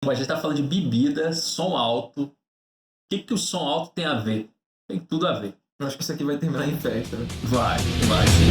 Pô, a gente tá falando de bebida, som alto. O que o som alto tem a ver? Tem tudo a ver. Eu acho que isso aqui vai terminar em festa, né? Vai sim.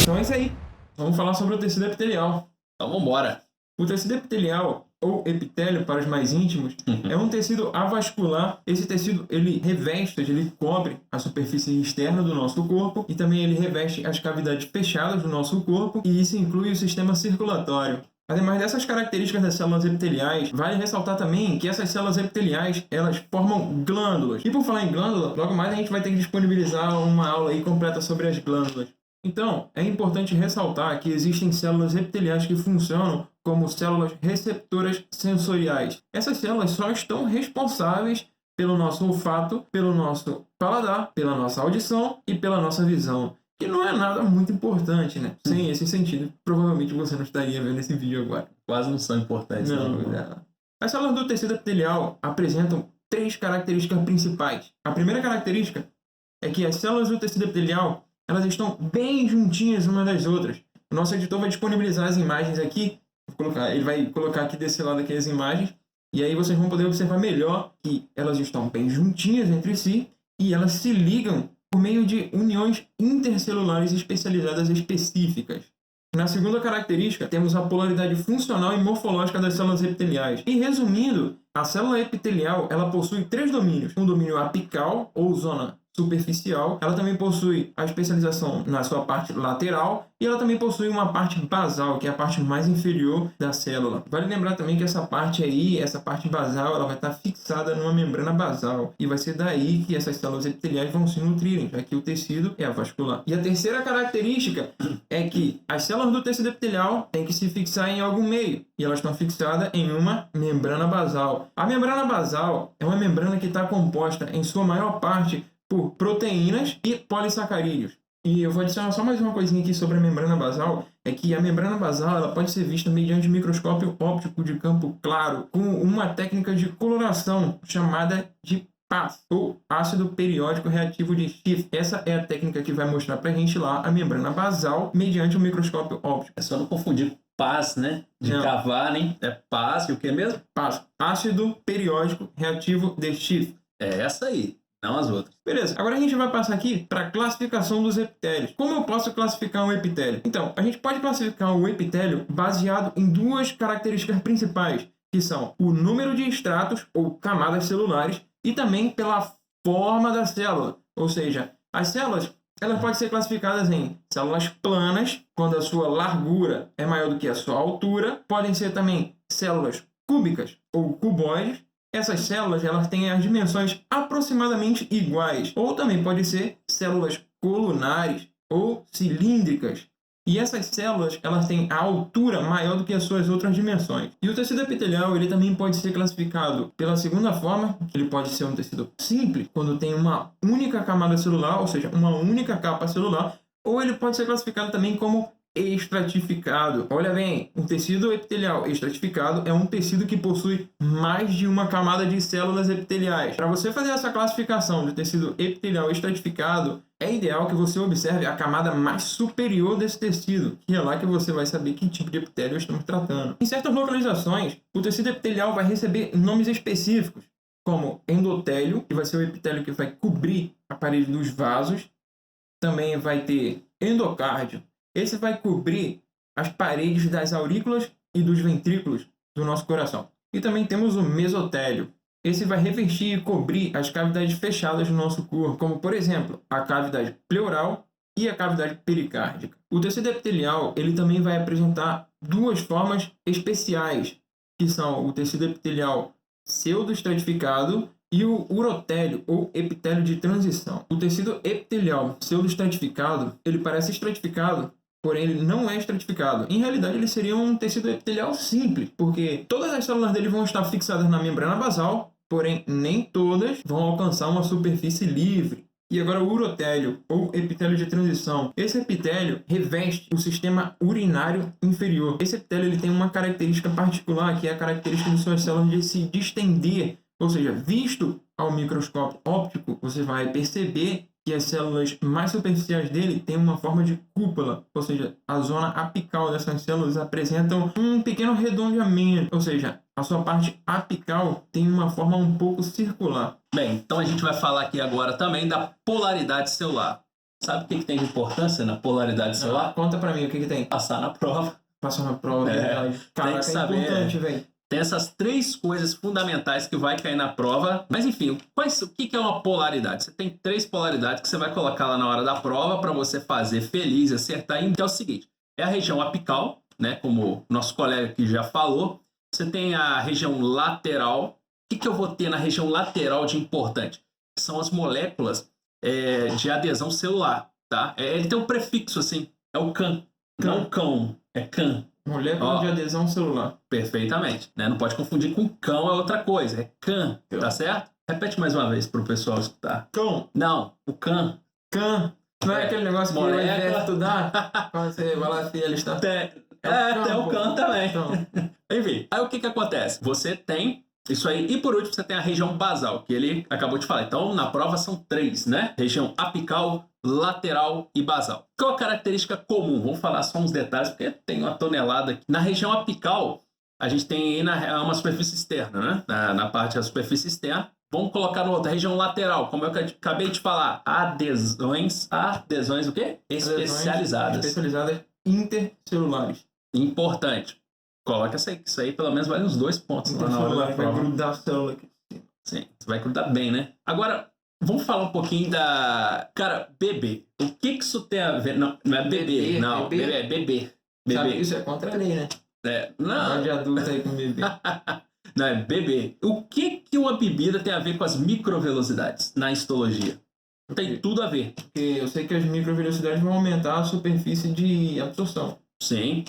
Então é isso aí. Vamos falar sobre o tecido epitelial. Então vambora. O tecido epitelial, ou epitélio para os mais íntimos, é um tecido avascular. Esse tecido, ele reveste, ele cobre a superfície externa do nosso corpo e também ele reveste as cavidades fechadas do nosso corpo, e isso inclui o sistema circulatório. Ademais dessas características das células epiteliais, vale ressaltar também que essas células epiteliais, elas formam glândulas. E por falar em glândula, logo mais a gente vai ter que disponibilizar uma aula aí completa sobre as glândulas. Então, é importante ressaltar que existem células epiteliais que funcionam como células receptoras sensoriais. Essas células só estão responsáveis pelo nosso olfato, pelo nosso paladar, pela nossa audição e pela nossa visão, que não é nada muito importante, né? Sem esse sentido, provavelmente você não estaria vendo esse vídeo agora. Quase não são importantes. Não. As células do tecido epitelial apresentam 3 características principais. A primeira característica é que as células do tecido epitelial elas estão bem juntinhas umas das outras. O nosso editor vai disponibilizar as imagens aqui. Ele vai colocar aqui desse lado aqui as imagens. E aí vocês vão poder observar melhor que elas estão bem juntinhas entre si e elas se ligam por meio de uniões intercelulares especializadas específicas. Na segunda característica, temos a polaridade funcional e morfológica das células epiteliais. E resumindo, a célula epitelial ela possui 3 domínios. Um domínio apical, ou zona superficial, ela também possui a especialização na sua parte lateral e ela também possui uma parte basal, que é a parte mais inferior da célula. Vale lembrar também que essa parte aí, essa parte basal, ela vai estar fixada numa membrana basal e vai ser daí que essas células epiteliais vão se nutrirem, já que o tecido é avascular. E a terceira característica é que as células do tecido epitelial têm que se fixar em algum meio e elas estão fixadas em uma membrana basal. A membrana basal é uma membrana que está composta em sua maior parte por proteínas e polissacarídeos. E eu vou adicionar só mais uma coisinha aqui sobre a membrana basal, é que a membrana basal ela pode ser vista mediante microscópio óptico de campo claro, com uma técnica de coloração chamada de PAS, ou ácido periódico reativo de Schiff. Essa é a técnica que vai mostrar pra gente lá a membrana basal mediante o microscópio óptico. É só não confundir com PAS, né? De Não. cavar, né? É PAS e o que mesmo? PAS, ácido periódico reativo de Schiff. É essa aí, não as outras. Beleza, agora a gente vai passar aqui para a classificação dos epitélios. Como eu posso classificar um epitélio? Então, a gente pode classificar o epitélio baseado em 2 características principais, que são o número de estratos ou camadas celulares e também pela forma da célula. Ou seja, as células elas podem ser classificadas em células planas, quando a sua largura é maior do que a sua altura. Podem ser também células cúbicas ou cuboides. Essas células elas têm as dimensões aproximadamente iguais. Ou também pode ser células colunares ou cilíndricas. E essas células elas têm a altura maior do que as suas outras dimensões. E o tecido epitelial ele também pode ser classificado pela segunda forma, que ele pode ser um tecido simples, quando tem uma única camada celular, ou seja, uma única capa celular, ou ele pode ser classificado também como estratificado. Olha bem, um tecido epitelial estratificado é um tecido que possui mais de uma camada de células epiteliais. Para você fazer essa classificação de tecido epitelial estratificado, é ideal que você observe a camada mais superior desse tecido, que é lá que você vai saber que tipo de epitélio estamos tratando. Em certas localizações, o tecido epitelial vai receber nomes específicos, como endotélio, que vai ser o epitélio que vai cobrir a parede dos vasos. Também vai ter endocárdio. Esse vai cobrir as paredes das aurículas e dos ventrículos do nosso coração. E também temos o mesotélio. Esse vai revestir e cobrir as cavidades fechadas do nosso corpo, como, por exemplo, a cavidade pleural e a cavidade pericárdica. O tecido epitelial ele também vai apresentar 2 formas especiais, que são o tecido epitelial pseudoestratificado e o urotélio, ou epitélio de transição. O tecido epitelial pseudoestratificado, ele parece estratificado, porém ele não é estratificado. Em realidade, ele seria um tecido epitelial simples, porque todas as células dele vão estar fixadas na membrana basal, porém nem todas vão alcançar uma superfície livre. E agora o urotélio, ou epitélio de transição. Esse epitélio reveste o sistema urinário inferior. Esse epitélio ele tem uma característica particular, que é a característica de suas células de se distender. Ou seja, visto ao microscópio óptico, você vai perceber que as células mais superficiais dele têm uma forma de cúpula, ou seja, a zona apical dessas células apresentam um pequeno redondeamento, ou seja, a sua parte apical tem uma forma um pouco circular. Bem, então a gente vai falar aqui agora também da polaridade celular. Sabe o que tem de importância na polaridade celular? Conta pra mim o que tem. Passar na prova. Passar na prova, verdade. Caraca, tem que saber. É importante, velho. Tem essas 3 coisas fundamentais que vai cair na prova. Mas enfim, o que é uma polaridade? Você tem 3 polaridades que você vai colocar lá na hora da prova para você fazer feliz, acertar. Que é o seguinte, é a região apical, né? Como o nosso colega aqui já falou. Você tem a região lateral. O que eu vou ter na região lateral de importante? São as moléculas de adesão celular, tá? Ele tem um prefixo assim, é o CAN. Não o cão, é CAN. Molécula de adesão celular. Perfeitamente, né? Não pode confundir com cão, é outra coisa, é CAN, tá certo? Repete mais uma vez para o pessoal escutar. Cão. Não, o CAN. CAN. Não é aquele negócio que o molécula. exército dá? Quando você vai lá e ele está... Tem o CAN também. Enfim, aí o que acontece? Você tem isso aí, e por último você tem a região basal, que ele acabou de falar. Então, na prova são 3, né? Região apical, lateral e basal. Qual a característica comum? Vamos falar só uns detalhes, porque tem uma tonelada aqui. Na região apical, a gente tem uma superfície externa, né? Na parte da superfície externa. Vamos colocar no outro, a região lateral, como eu acabei de falar. Adesões o quê? Especializadas. Especializadas intercelulares. Importante. Coloca isso aí pelo menos vale uns 2 pontos lá na hora da prova. Vai grudar a célula aqui. Sim, você vai grudar bem, né? Agora, vamos falar um pouquinho da... Cara, bebê. O que isso tem a ver? Não é bebê, não. Bebê é bebê. Sabe, isso é contra a lei, né? Não. De adulto aí com bebê. Não, é bebê. O que uma bebida tem a ver com as microvelocidades na histologia? Tem tudo a ver. Porque eu sei que as microvelocidades vão aumentar a superfície de absorção. Sim.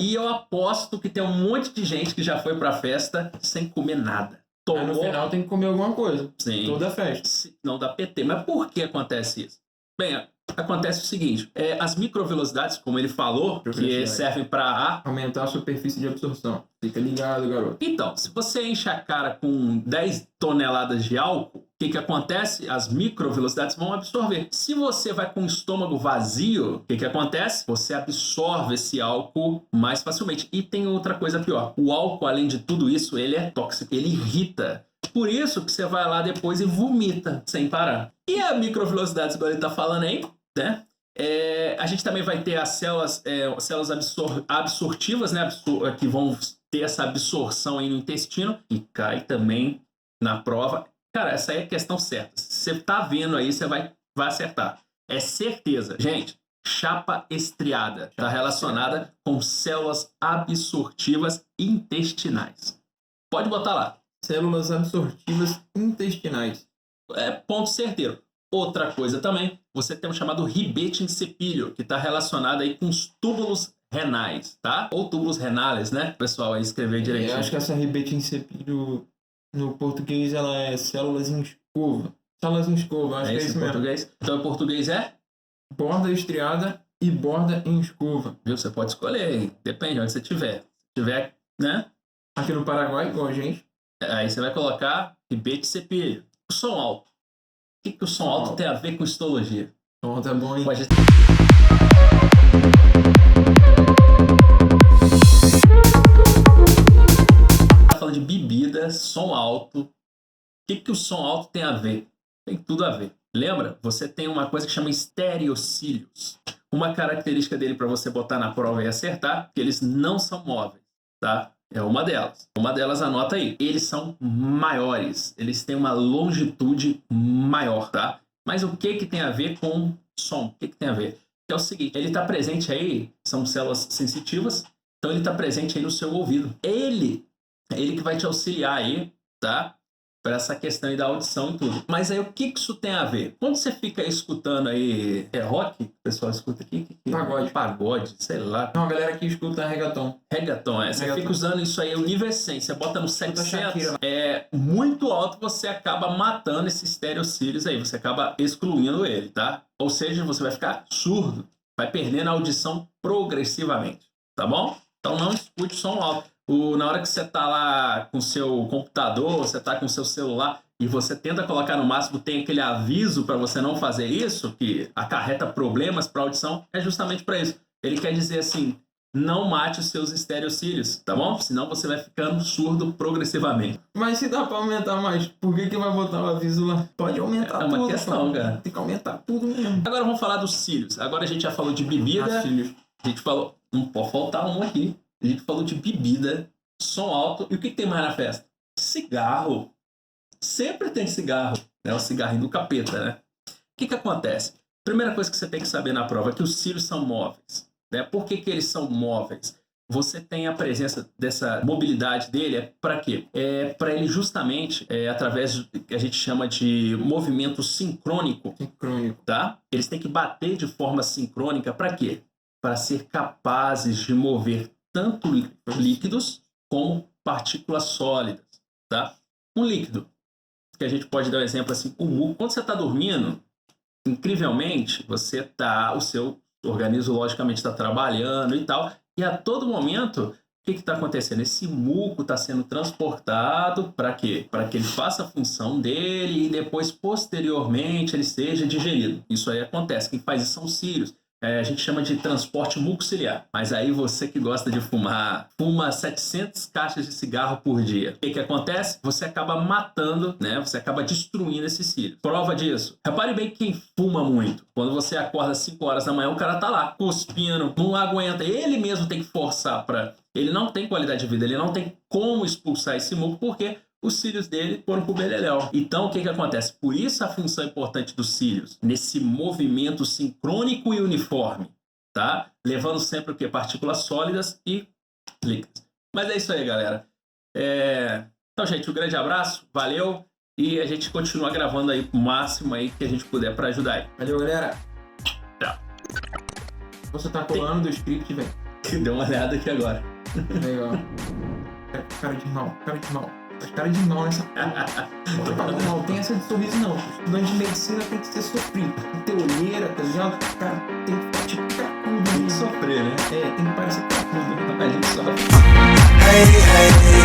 E eu aposto que tem um monte de gente que já foi pra festa sem comer nada. No final tem que comer alguma coisa. Sim. Toda festa. Não dá PT. Mas por que acontece isso? Bem, acontece o seguinte. As microvelocidades, como ele falou, que servem para aumentar a superfície de absorção. Fica ligado, garoto. Então, se você enche a cara com 10 toneladas de álcool, o que acontece? As microvelocidades vão absorver. Se você vai com o estômago vazio, o que acontece? Você absorve esse álcool mais facilmente. E tem outra coisa pior. O álcool, além de tudo isso, ele é tóxico. Ele irrita. Por isso que você vai lá depois e vomita sem parar. E a microvelocidade, igual ele está falando aí, né? A gente também vai ter as células absortivas, né? Que vão ter essa absorção aí no intestino. E cai também na prova. Cara, essa aí é a questão certa. Se você tá vendo aí, você vai acertar. É certeza. Gente, chapa estriada está relacionada com células absortivas intestinais. Pode botar lá. Células absortivas intestinais. Ponto certeiro. Outra coisa também, você tem o chamado ribete insepíleo, que está relacionado aí com os túbulos renais, tá? Ou túbulos renales, né? O pessoal aí escrever direitinho. Eu acho que essa ribete insepíleo no português ela é células em escova. Células em escova, acho que é isso mesmo. Português? Então, em português é? Borda estriada e borda em escova. Viu? Você pode escolher, depende de onde você estiver. Se tiver, né? Aqui no Paraguai, igual a gente. Aí você vai colocar ribete insepíleo. O som alto. O que o som alto tem a ver com histologia? O som tá bom, hein? Pode... Tá falando de bebida, som alto. O que o som alto tem a ver? Tem tudo a ver. Lembra? Você tem uma coisa que chama estereocílios. Uma característica dele para você botar na prova e acertar, que eles não são móveis, tá? É uma delas. Uma delas, anota aí. Eles são maiores. Eles têm uma longitude maior, tá? Mas o que tem a ver com som? O que tem a ver? É o seguinte, ele está presente aí, são células sensitivas, então ele está presente aí no seu ouvido. Ele que vai te auxiliar aí, tá? Para essa questão aí da audição e tudo. Mas aí o que isso tem a ver? Quando você fica escutando aí, rock? O pessoal escuta aqui? Pagode, sei lá. Não, a galera aqui escuta reggaeton. Reggaeton, Você fica usando isso aí, o nível 100, você bota no 700, muito alto, você acaba matando esse estereocílios aí, você acaba excluindo ele, tá? Ou seja, você vai ficar surdo, vai perdendo a audição progressivamente, tá bom? Então não escute som alto. Na hora que você tá lá com o seu computador, você tá com o seu celular, e você tenta colocar no máximo, tem aquele aviso para você não fazer isso, que acarreta problemas para a audição, é justamente para isso. Ele quer dizer assim, não mate os seus estereocílios, tá bom? Senão você vai ficando surdo progressivamente. Mas se dá pra aumentar mais, por que vai botar o aviso lá? Pode aumentar tudo. É uma questão, cara. Tem que aumentar tudo mesmo. Agora vamos falar dos cílios. Agora a gente já falou de bebida. Cílios. A gente falou... Não pode faltar um aqui. A gente falou de bebida, som alto. E o que tem mais na festa? Cigarro. Sempre tem cigarro. Né? O cigarrinho do capeta, né? O que acontece? Primeira coisa que você tem que saber na prova é que os cílios são móveis. Né? Por que eles são móveis? Você tem a presença dessa mobilidade dele, para quê? É para ele justamente, através do que a gente chama de movimento sincrônico, tá? Eles têm que bater de forma sincrônica, para quê? Para ser capazes de mover tanto líquidos como partículas sólidas, tá? Um líquido, que a gente pode dar um exemplo assim, o muco. Quando você está dormindo, incrivelmente, o seu organismo logicamente está trabalhando e tal, e a todo momento, o que está acontecendo? Esse muco está sendo transportado para quê? Para que ele faça a função dele e depois, posteriormente, ele seja digerido. Isso aí acontece. Quem faz isso são os cílios. A gente chama de transporte mucociliar. Mas aí você que gosta de fumar, fuma 700 caixas de cigarro por dia. O que acontece? Você acaba matando, né? Você acaba destruindo esse cílio. Prova disso. Repare bem que quem fuma muito, quando você acorda às 5 horas da manhã, o cara tá lá, cuspindo, não aguenta. Ele mesmo tem que forçar para... Ele não tem qualidade de vida, ele não tem como expulsar esse muco, porque os cílios dele foram pro beleléu. Então, o que acontece? Por isso a função importante dos cílios, nesse movimento sincrônico e uniforme, tá? Levando sempre o quê? Partículas sólidas e líquidas. Mas é isso aí, galera. Então, gente, um grande abraço, valeu, e a gente continua gravando aí o máximo aí que a gente puder para ajudar aí. Valeu, galera. Tchau. Você tá colando do script, velho. Deu uma olhada aqui agora. Legal. Cara de mal. Cara de mal nessa porra. Não tem essa de sorriso, não. Estudante de medicina tem que ser sofrido. Tem que ter olheira, tá ligado? Cara, tem que praticar tudo. Tem que sofrer, né? Tem que parecer cracudo. A gente sofre. Hey, hey.